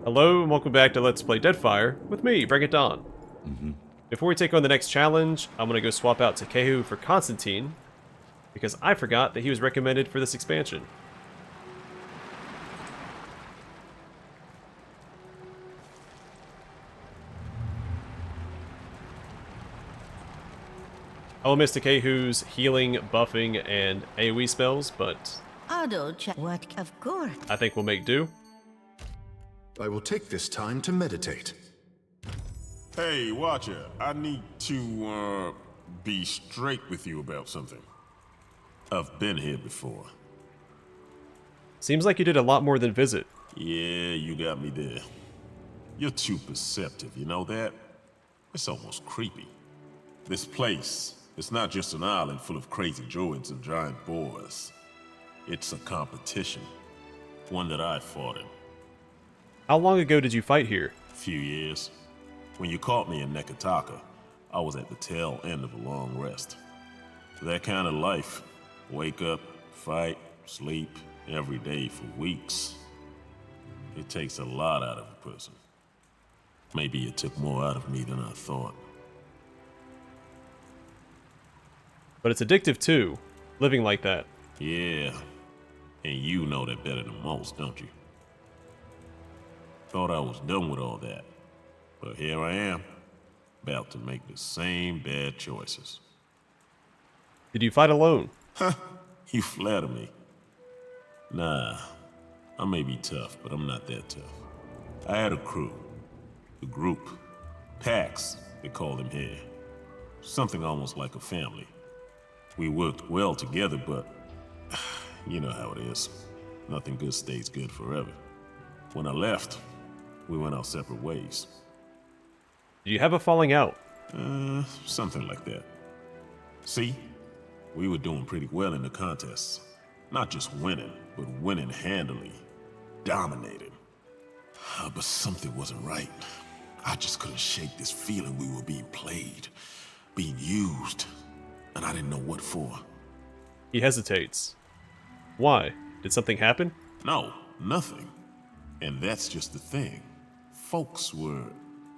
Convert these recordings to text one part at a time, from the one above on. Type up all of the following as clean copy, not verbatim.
Hello and welcome back to Let's Play Deadfire with me, Bring It On. Before we take on the next challenge, I'm gonna go swap out Takehu for Konstanten, because I forgot that he was recommended for this expansion. I will miss Takehu's healing, buffing, and AoE spells, but What of course? I think we'll make do. I will take this time to meditate. Hey, Watcher, I need to, be straight with you about something. I've been here before. Seems like you did a lot more than visit. Yeah, you got me there. You're too perceptive, you know that? It's almost creepy. This place, it's not just an island full of crazy druids and giant boars. It's a competition. One that I fought in. How long ago did you fight here? Few years. When you caught me in Nekataka, I was at the tail end of a long rest. That kind of life. Wake up, fight, sleep, every day for weeks. It takes a lot out of a person. Maybe it took more out of me than I thought. But it's addictive too, living like that. Yeah, and you know that better than most, don't you? Thought I was done with all that. But here I am, about to make the same bad choices. Did you fight alone? Huh, you flatter me. Nah, I may be tough, but I'm not that tough. I had a crew. A group. Packs, they call them here. Something almost like a family. We worked well together, but you know how it is. Nothing good stays good forever. When I left, we went our separate ways. Did you have a falling out? Something like that. See, we were doing pretty well in the contests. Not just winning, but winning handily. Dominating. But something wasn't right. I just couldn't shake this feeling we were being played, being used, and I didn't know what for. He hesitates. Why? Did something happen? No, nothing. And that's just the thing. Folks were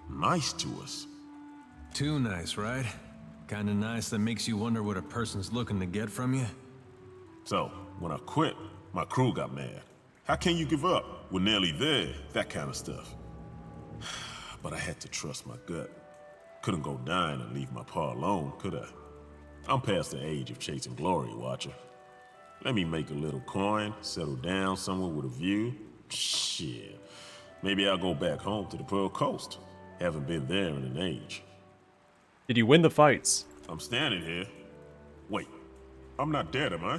nice to us. Too nice, right? Kinda nice that makes you wonder what a person's looking to get from you. So, when I quit, my crew got mad. How can you give up? We're nearly there, that kind of stuff. But I had to trust my gut. Couldn't go dying and leave my pa alone, could I? I'm past the age of chasing glory, Watcher. Let me make a little coin, settle down somewhere with a view. Shit. Maybe I'll go back home to the Pearl Coast. Haven't been there in an age. Did you win the fights? I'm standing here. Wait, I'm not dead, am I?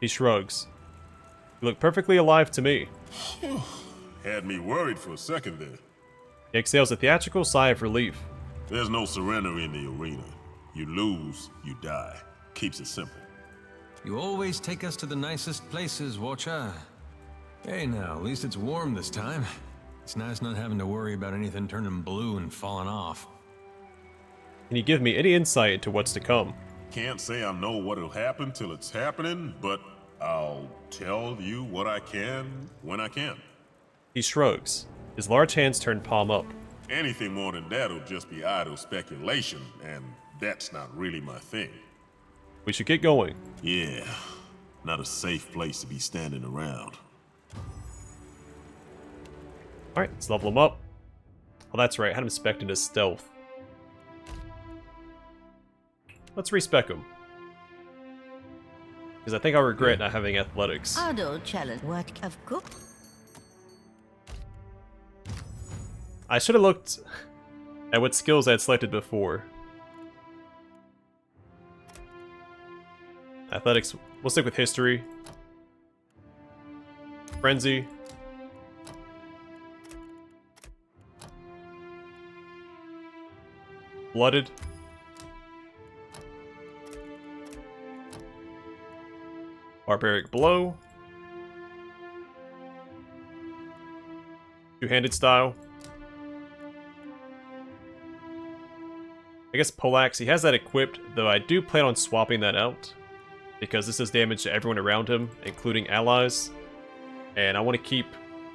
He shrugs. You look perfectly alive to me. Had me worried for a second there. He exhales a theatrical sigh of relief. There's no surrender in the arena. You lose, you die. Keeps it simple. You always take us to the nicest places, Watcha. Hey now, at least it's warm this time. It's nice not having to worry about anything turning blue and falling off. Can you give me any insight into what's to come? Can't say I know what'll happen till it's happening, but I'll tell you what I can when I can. He shrugs. His large hands turn palm up. Anything more than that'll just be idle speculation, and that's not really my thing. We should get going. Yeah, not a safe place to be standing around. Alright, let's level him up. Oh, that's right, I had him spec'd into stealth. Let's respec him. Because I think I'll regret not having athletics. Challenge. What of course? I should have looked at what skills I had selected before. Athletics, we'll stick with history. Frenzy. Blooded. Barbaric blow. Two-handed style. I guess poleaxe, he has that equipped, though I do plan on swapping that out. Because this does damage to everyone around him, including allies. And I want to keep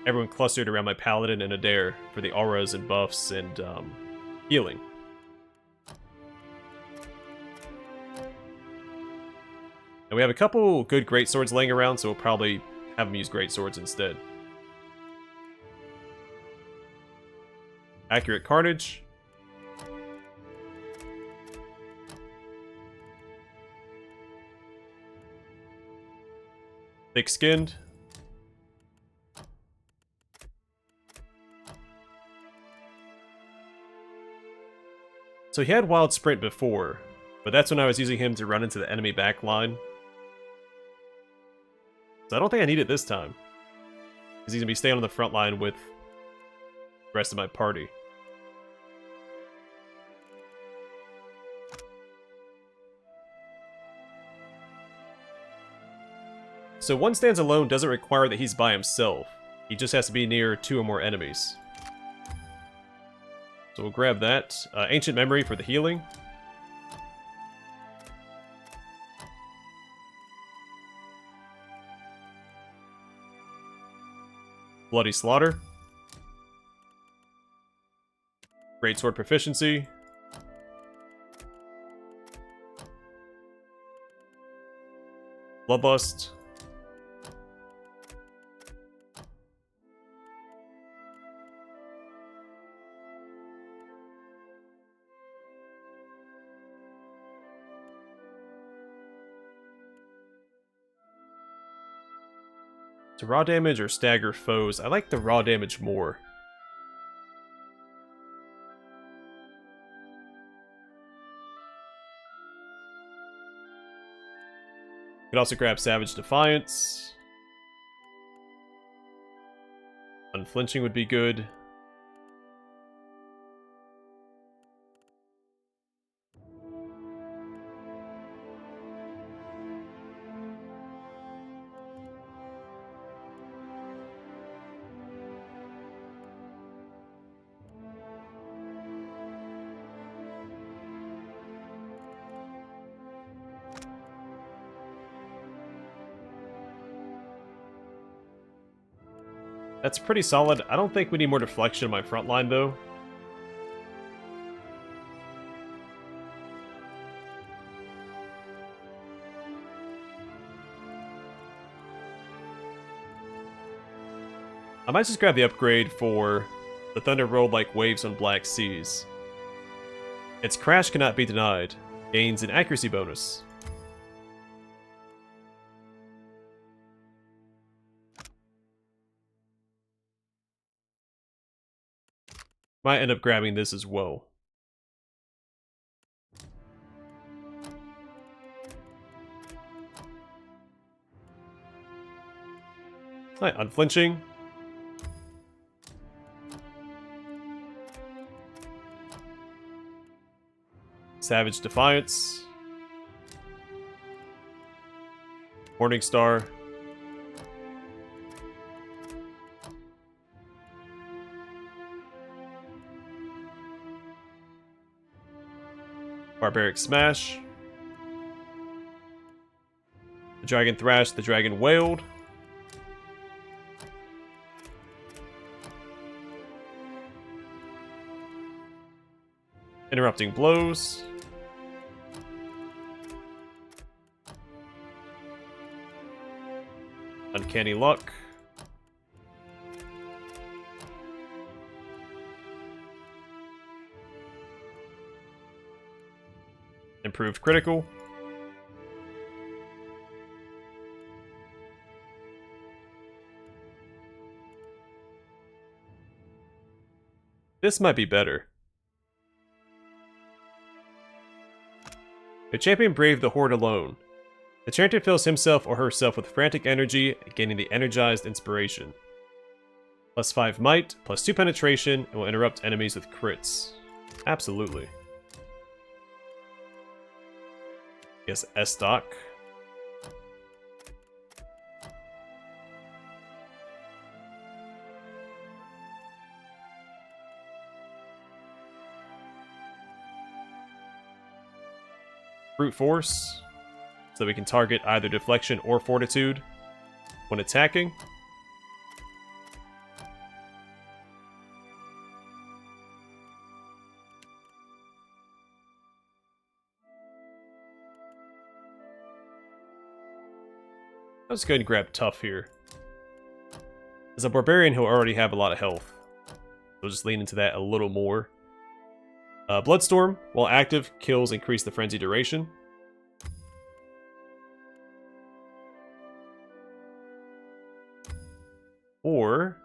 everyone clustered around my paladin and Adair for the auras and buffs and healing. And we have a couple good greatswords laying around, so we'll probably have them use greatswords instead. Accurate carnage. Thick-skinned. So he had Wild Sprint before, but that's when I was using him to run into the enemy back line. So I don't think I need it this time. Because he's going to be staying on the front line with the rest of my party. So one stands alone doesn't require that he's by himself. He just has to be near 2 or more enemies. So we'll grab that. Ancient Memory for the healing. Bloody Slaughter. Greatsword Proficiency. Bloodlust. To raw damage or stagger foes, I like the raw damage more. Could also grab Savage Defiance. Unflinching would be good. That's pretty solid. I don't think we need more deflection in my front line, though. I might just grab the upgrade for the Thunder Rolled like waves on Black Seas. Its crash cannot be denied. Gains an accuracy bonus. Might end up grabbing this as well. Alright, Unflinching. Savage Defiance. Morningstar. Barbaric Smash. The Dragon Thrashed, the Dragon Wailed. Interrupting Blows. Uncanny Luck. Improved Critical. This might be better. The champion braved the horde alone. The champion fills himself or herself with frantic energy, gaining the energized inspiration. Plus 5 might, plus 2 penetration, and will interrupt enemies with crits. Absolutely. Yes, S-Stock. Brute Force, so that we can target either Deflection or Fortitude when attacking. Let's go ahead and grab Tough here. As a barbarian, he'll already have a lot of health. We'll just lean into that a little more. Bloodstorm, while active, kills increase the frenzy duration. Or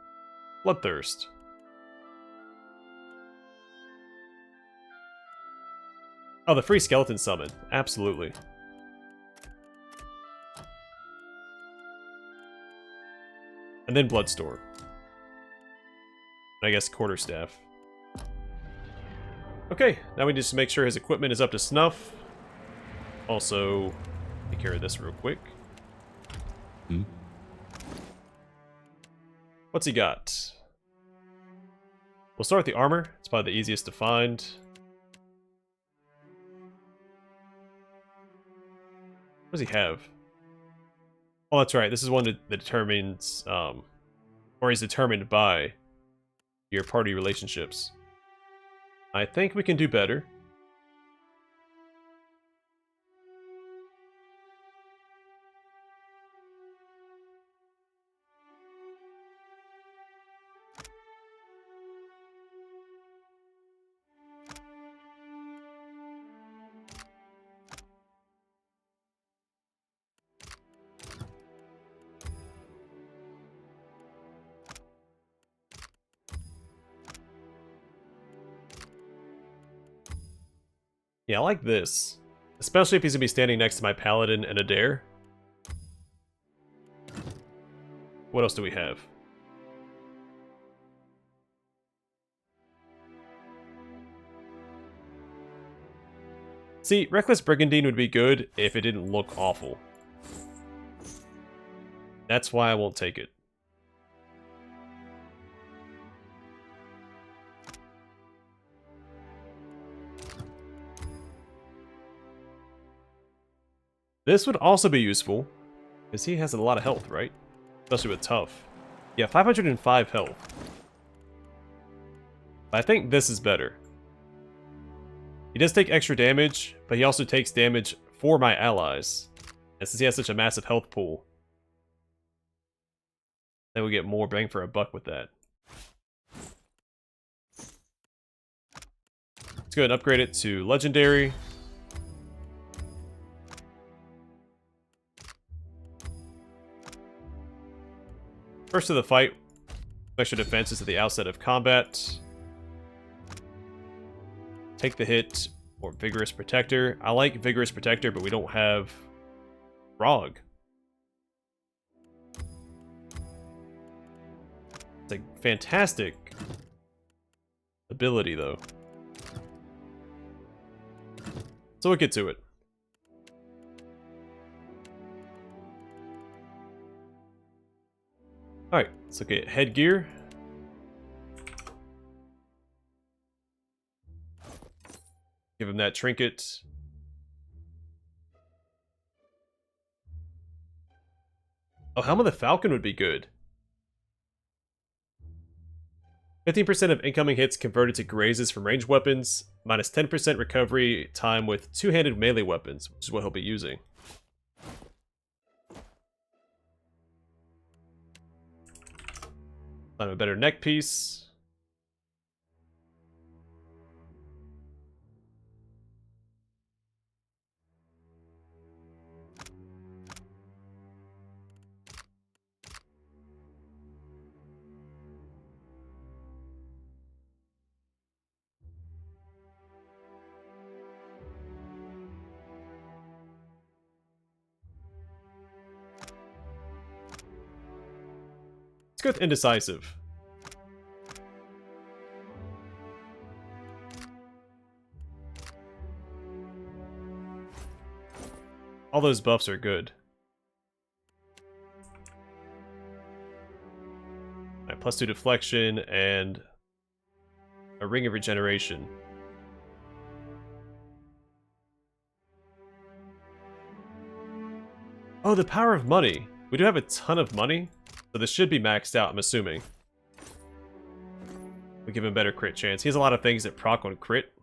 Bloodthirst. Oh, the free skeleton summon. Absolutely. And then Bloodstorm. I guess Quarterstaff. Okay, now we just make sure his equipment is up to snuff. Also, take care of this real quick. What's he got? We'll start with the armor. It's probably the easiest to find. What does he have? Oh, that's right. This is one that determines, or is determined by your party relationships. I think we can do better. Yeah, I like this. Especially if he's gonna be standing next to my paladin and Adair. What else do we have? See, Reckless Brigandine would be good if it didn't look awful. That's why I won't take it. This would also be useful, because he has a lot of health, right? Especially with Tough. Yeah, 505 health. I think this is better. He does take extra damage, but he also takes damage for my allies. And since he has such a massive health pool, then we get more bang for a buck with that. Let's go ahead and upgrade it to Legendary. First to the fight, extra defenses at the outset of combat. Take the hit, or Vigorous Protector. I like Vigorous Protector, but we don't have Frog. It's a fantastic ability, though. So we'll get to it. Alright, let's look at headgear. Give him that trinket. Oh, Helm of the Falcon would be good. 15% of incoming hits converted to grazes from ranged weapons, minus 10% recovery time with two-handed melee weapons, which is what he'll be using. Find a better neck piece. Let's go with Indecisive. All those buffs are good. Alright, +2 deflection and a Ring of Regeneration. Oh, the Power of Money. We do have a ton of money, so this should be maxed out, I'm assuming. We give him a better crit chance. He has a lot of things that proc on crit.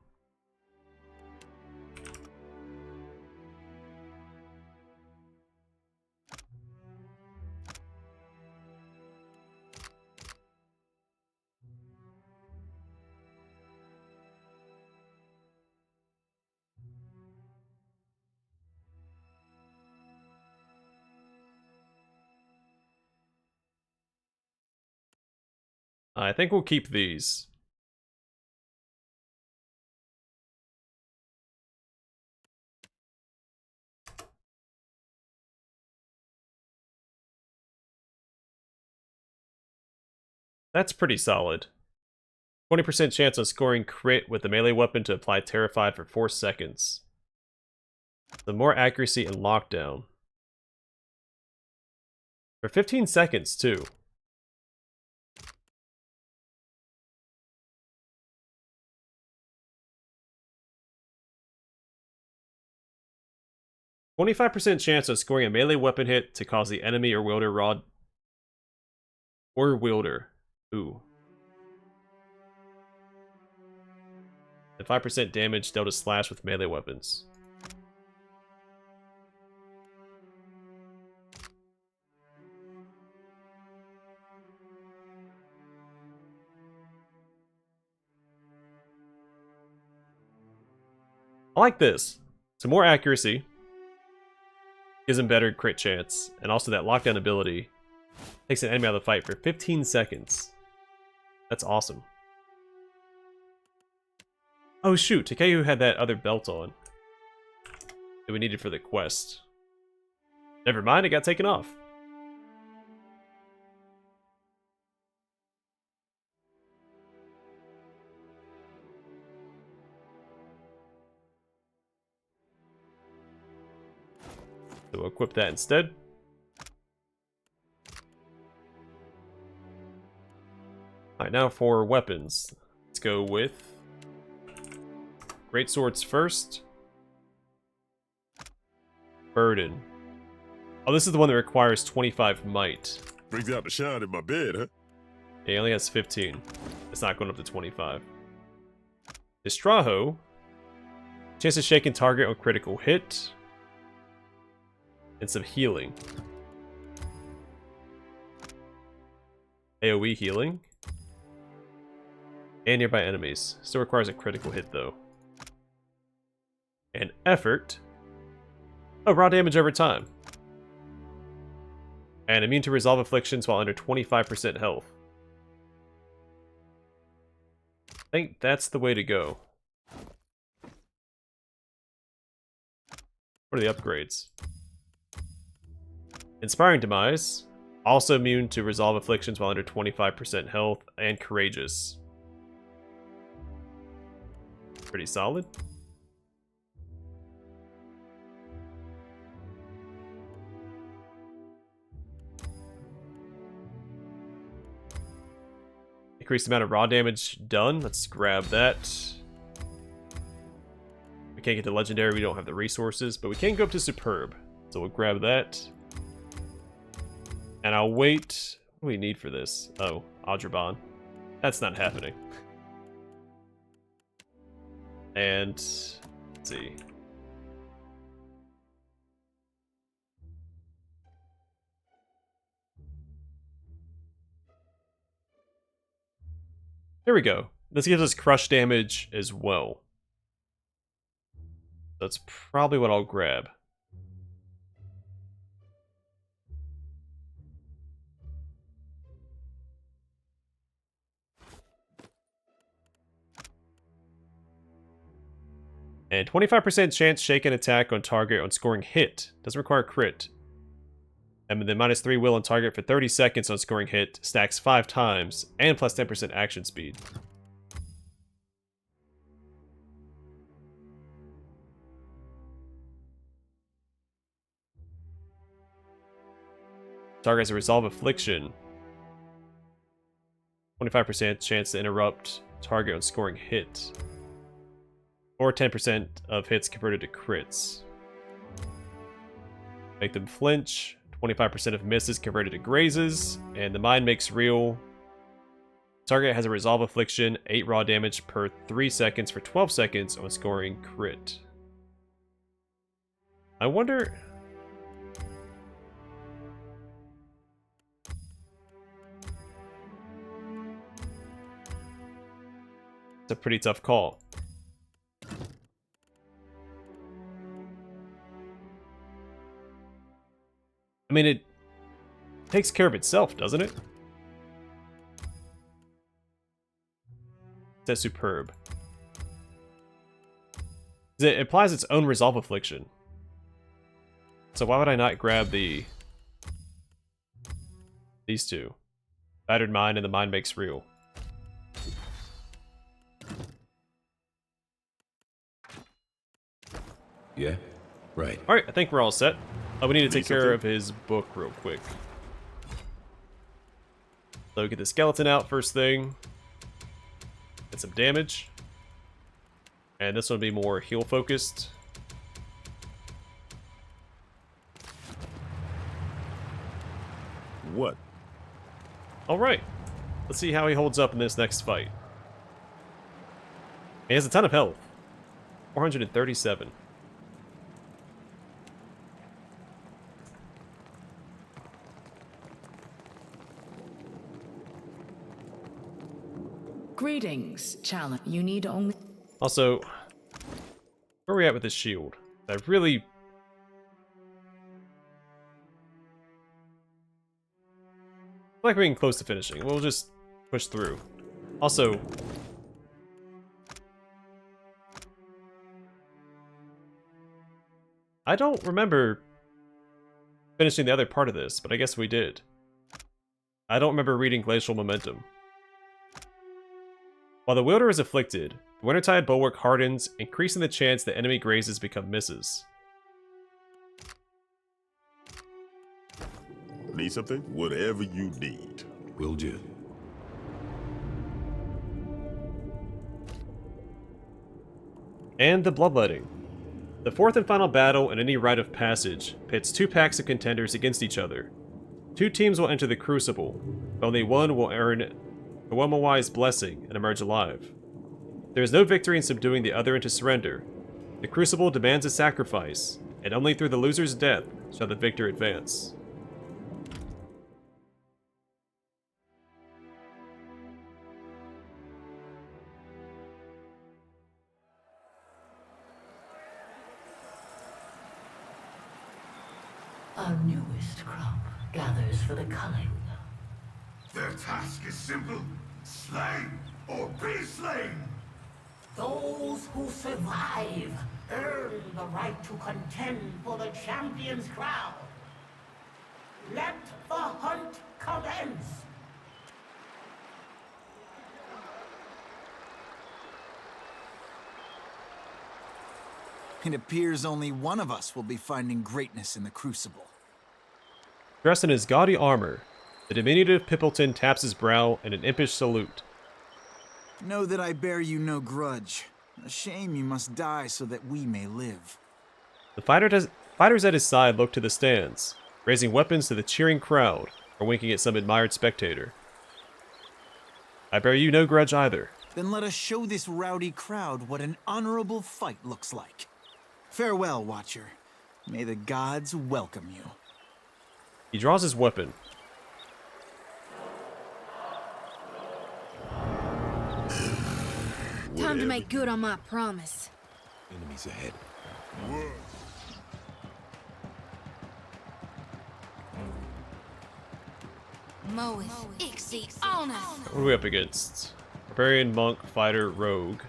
I think we'll keep these. That's pretty solid. 20% chance of scoring crit with the melee weapon to apply Terrified for 4 seconds. The more accuracy and lockdown. For 15 seconds, too. "25% chance of scoring a melee weapon hit to cause the enemy or wielder rod... or wielder. Ooh. And 5% damage dealt a slash with melee weapons. I like this. Some more accuracy. Gives him better crit chance. And also that lockdown ability takes an enemy out of the fight for 15 seconds. That's awesome. Oh shoot, Takeyu had that other belt on that we needed for the quest. Never mind, it got taken off. So we'll equip that instead. Alright, now for weapons. Let's go with great swords first. Burden. Oh, this is the one that requires 25 might. Brings out the shine in my bed, huh? He only has 15. It's not going up to 25. Distraho. Chance to shake and target on critical hit. And some healing. AoE healing. And nearby enemies. Still requires a critical hit though. And effort. Oh, raw damage over time. And immune to resolve afflictions while under 25% health. I think that's the way to go. What are the upgrades? Inspiring Demise. Also immune to resolve afflictions while under 25% health. And courageous. Pretty solid. Increased amount of raw damage done. Let's grab that. We can't get the legendary, we don't have the resources, but we can go up to superb. So we'll grab that. And I'll wait. What do we need for this? Oh, Adraban. That's not happening. And let's see. Here we go. This gives us crush damage as well. That's probably what I'll grab. And 25% chance shake and attack on target on scoring hit. Doesn't require crit. And then -3 will on target for 30 seconds on scoring hit. Stacks 5 times. And plus 10% action speed. Target has a resolve affliction. 25% chance to interrupt target on scoring hit. Or 10% of hits converted to crits. Make them flinch. 25% of misses converted to grazes. And the mind makes real. Target has a resolve affliction. 8 raw damage per 3 seconds for 12 seconds on scoring crit. I wonder... It's a pretty tough call. I mean, it takes care of itself, doesn't it? That's superb. It applies its own resolve affliction. So why would I not grab these two? Battered Mind and the Mind Makes Real. Yeah? Right. Alright, I think we're all set. We need to take care something? of his book real quick. So get the skeleton out first thing. Get some damage. And this one will be more heal focused. What? Alright. Let's see how he holds up in this next fight. He has a ton of health. 437. Greetings, challenge. You need only. Also, where are we at with this shield? I really... I feel like we're getting close to finishing. We'll just push through. Also... I don't remember finishing the other part of this, but I guess we did. I don't remember reading Glacial Momentum. While the wielder is afflicted, the Wintertide Bulwark hardens, increasing the chance that enemy grazes become misses. Need something? Whatever you need. Will do. And the Bloodletting. The fourth and final battle in any rite of passage pits two packs of contenders against each other. Two teams will enter the Crucible, but only one will earn the Wemawai's blessing and emerge alive. There is no victory in subduing the other into surrender. The Crucible demands a sacrifice, and only through the loser's death shall the victor advance. Our newest crop gathers for the culling. Their task is simple. Slay or be slain. Those who survive earn the right to contend for the champion's crown. Let the hunt commence. It appears only one of us will be finding greatness in the Crucible. Dressed in his gaudy armor, the diminutive Pippleton taps his brow in an impish salute. Know that I bear you no grudge. A shame you must die so that we may live. The fighters at his side look to the stands, raising weapons to the cheering crowd or winking at some admired spectator. I bear you no grudge either. Then let us show this rowdy crowd what an honorable fight looks like. Farewell, Watcher. May the gods welcome you. He draws his weapon. Time to make good on my promise. Enemies ahead. Moeth, Ixie, on us. What are we up against? Barbarian, monk, fighter, rogue.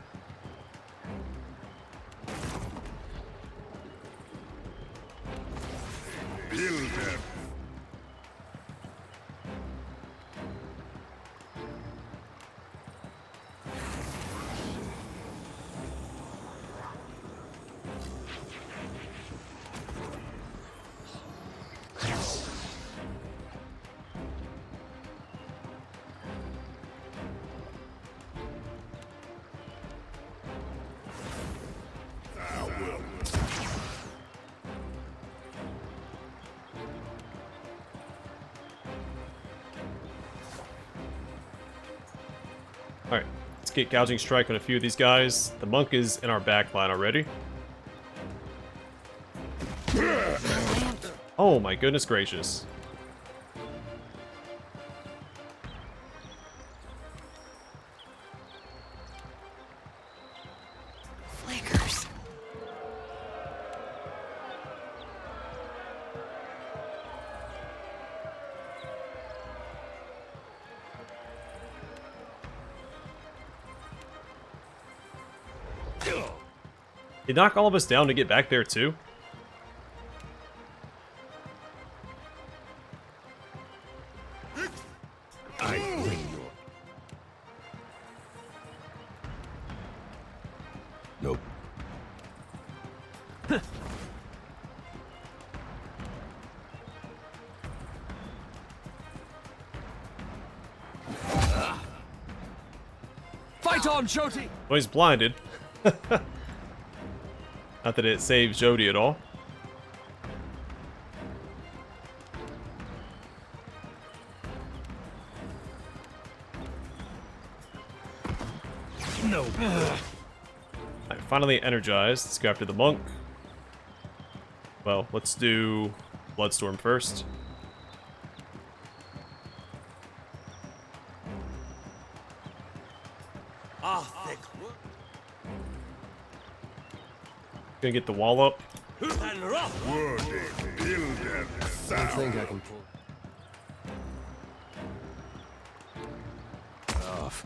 Alright, let's get Gouging Strike on a few of these guys. The monk is in our back line already. Oh my goodness gracious. Flickers. He knock all of us down to get back there too? Nope. Fight on, Jody! Well, he's blinded. Not that it saves Jody at all. No. Alright, finally energized. Let's go after the monk. Well, let's do Bloodstorm first. Gonna get the wall up. I think I can pull off.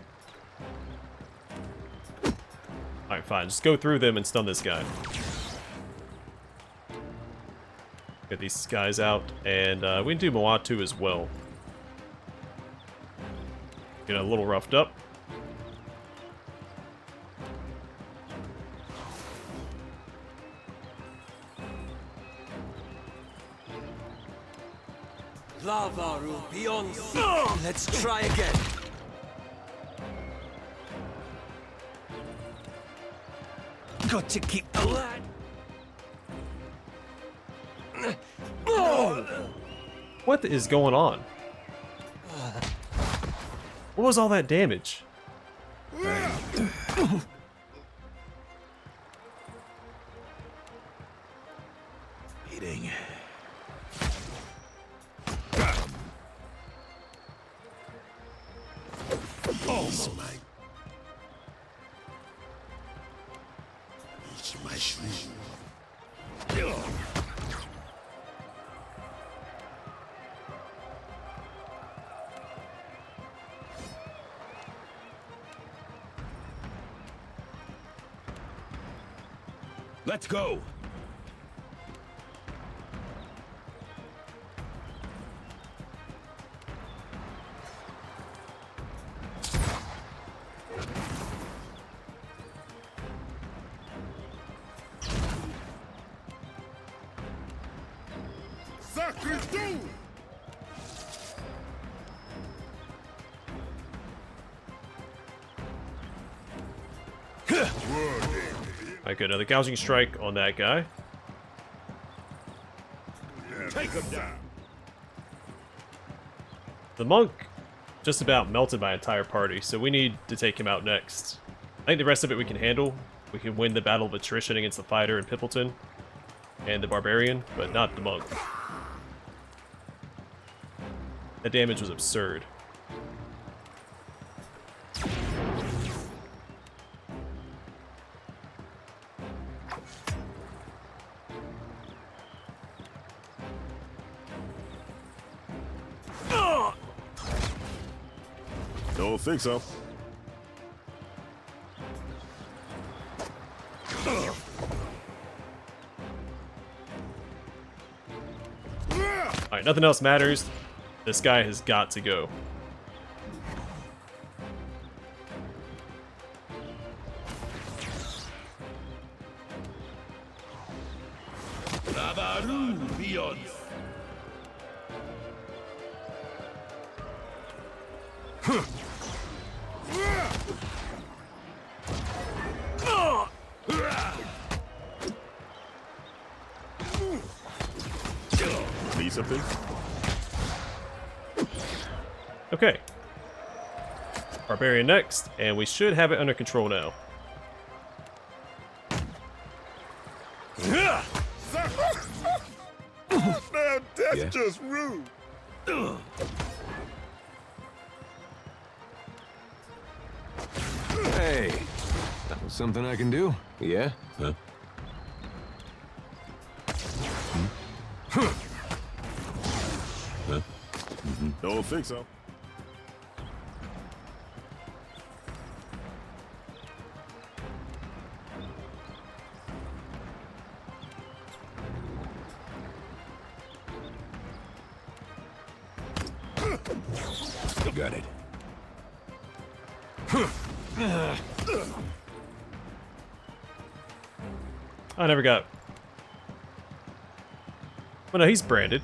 Alright, fine. Just go through them and stun this guy. Get these guys out, and we can do Moatu as well. Get a little roughed up. Lavaru beyond. Let's try again. Got to keep the lad. What is going on? What was all that damage? Eating. Let's go. I got another gouging strike on that guy. Take him down. The monk just about melted my entire party, so we need to take him out next. I think the rest of it we can handle. We can win the battle of attrition against the fighter and Pippleton and the barbarian, but not the monk. That damage was absurd. Don't think so. Alright, nothing else matters. This guy has got to go. Need something? Okay. Barbarian next, and we should have it under control now. Now that's Yeah. just rude. Hey, that was something I can do. Yeah? Huh? Huh? Don't think so. Got it. I never got... Oh no, he's branded.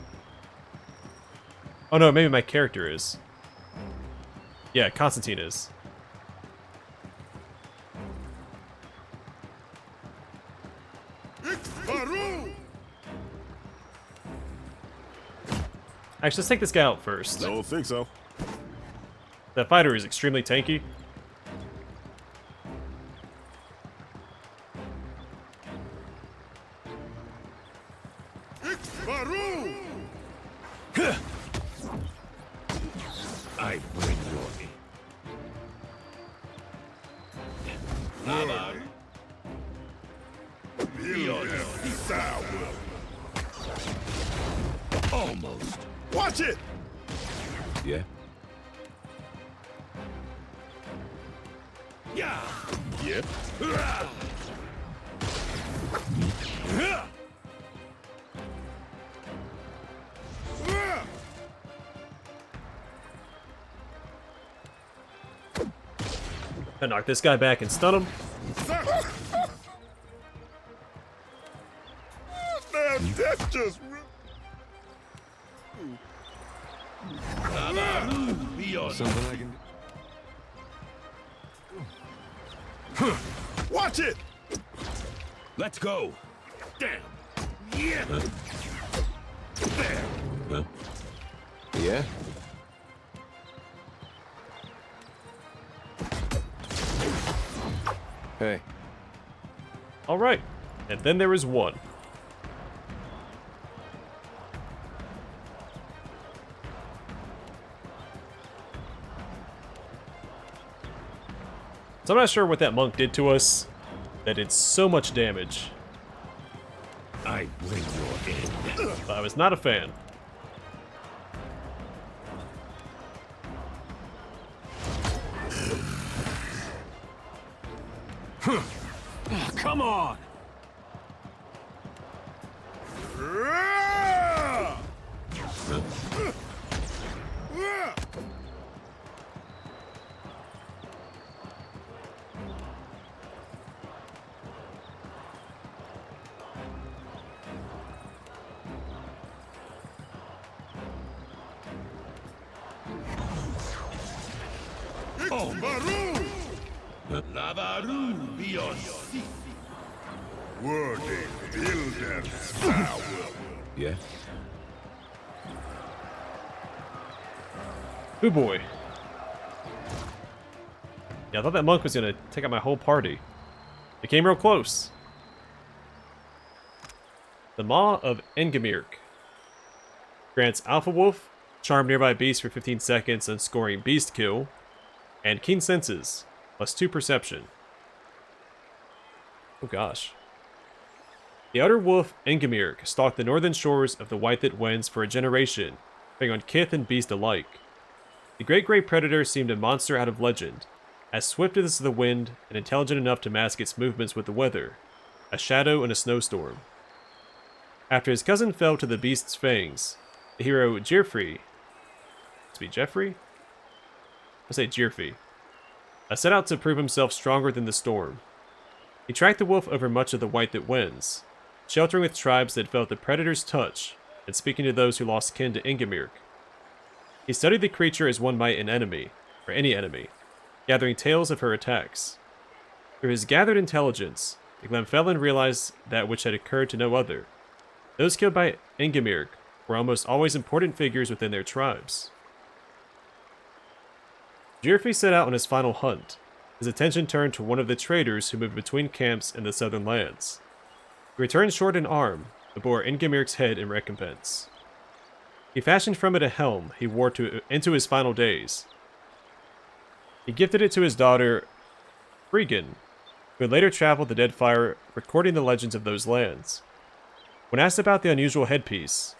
Oh no, maybe my character is. Yeah, Konstanten is. Actually, let's take this guy out first. Don't think so. That fighter is extremely tanky. I bring your aid. Almost. Watch it! Yeah? Yeah. Yep. I knock this guy back and stun him. Man, that's just... Something I can... Watch it! Let's go. Damn. Yeah. There. Huh? Yeah? Hey. Alright. And then there is one. So I'm not sure what that monk did to us. That did so much damage. I bring your end. But I was not a fan. Come on! Oh, Lavaru beyond sea. Worthy builders, power. Yeah? Oh boy. Yeah, I thought that monk was gonna take out my whole party. It came real close. The Maw of Engemirk grants Alpha Wolf, charm nearby beast for 15 seconds and scoring beast kill, and keen senses, +2 perception. Oh gosh. The Outer Wolf Engemirk stalked the northern shores of the White Winds for a generation, preying on kith and beast alike. The great grey predator seemed a monster out of legend, as swift as the wind and intelligent enough to mask its movements with the weather, a shadow in a snowstorm. After his cousin fell to the beast's fangs, the hero Geoffrey, must be Jeffrey? I say Geoffrey, set out to prove himself stronger than the storm. He tracked the wolf over much of the White Winds, sheltering with tribes that felt the predator's touch and speaking to those who lost kin to Engemirk. He studied the creature as one might an enemy, or any enemy, gathering tales of her attacks. Through his gathered intelligence, the Glenfellan realized that which had occurred to no other. Those killed by Engemirk were almost always important figures within their tribes. Geoffrey set out on his final hunt. His attention turned to one of the traders who moved between camps in the southern lands. He returned short in arm, but bore Engemirk's head in recompense. He fashioned from it a helm he wore into his final days. He gifted it to his daughter, Freegan, who had later traveled the Deadfire, recording the legends of those lands. When asked about the unusual headpiece,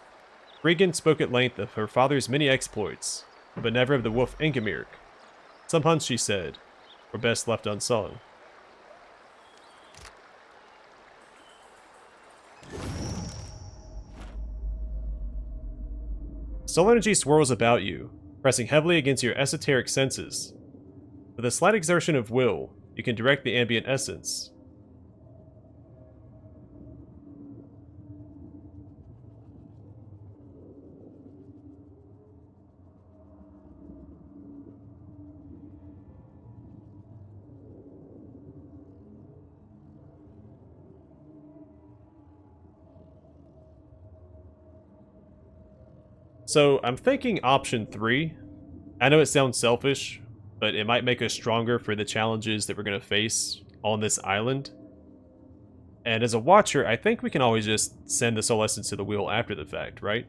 Freegan spoke at length of her father's many exploits, but never of the wolf Engemirk. Some hunts, she said, were best left unsung. Soul energy swirls about you, pressing heavily against your esoteric senses. With a slight exertion of will, you can direct the ambient essence. So I'm thinking option 3. I know it sounds selfish, but it might make us stronger for the challenges that we're going to face on this island. And as a watcher, I think we can always just send the soul essence to the wheel after the fact, right?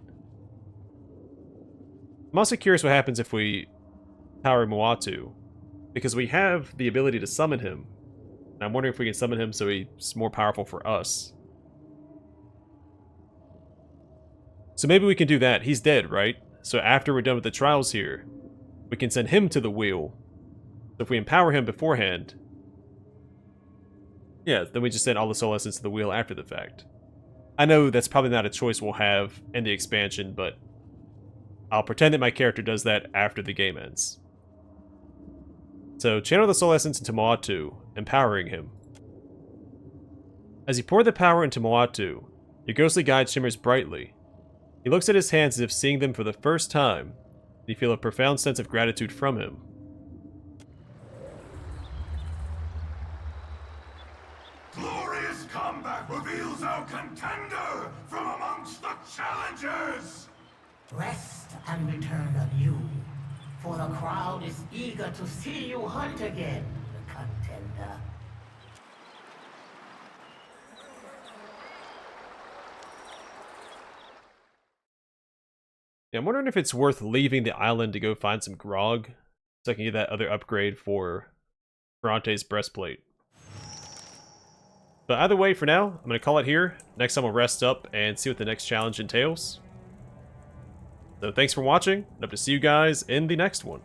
I'm also curious what happens if we power Muatu, because we have the ability to summon him. And I'm wondering if we can summon him so he's more powerful for us. So maybe we can do that. He's dead, right? So after we're done with the trials here, we can send him to the wheel. So if we empower him beforehand, yeah, then we just send all the soul essence to the wheel after the fact. I know that's probably not a choice we'll have in the expansion, but I'll pretend that my character does that after the game ends. So channel the soul essence into Muatu, empowering him. As you pour the power into Muatu, your ghostly guide shimmers brightly. He looks at his hands as if seeing them for the first time, and you feel a profound sense of gratitude from him. Glorious combat reveals our contender from amongst the challengers! Rest and return anew, for the crowd is eager to see you hunt again, contender. Yeah, I'm wondering if it's worth leaving the island to go find some grog, so I can get that other upgrade for Ferrante's breastplate. But either way, for now, I'm going to call it here. Next time we'll rest up and see what the next challenge entails. So thanks for watching, and hope to see you guys in the next one.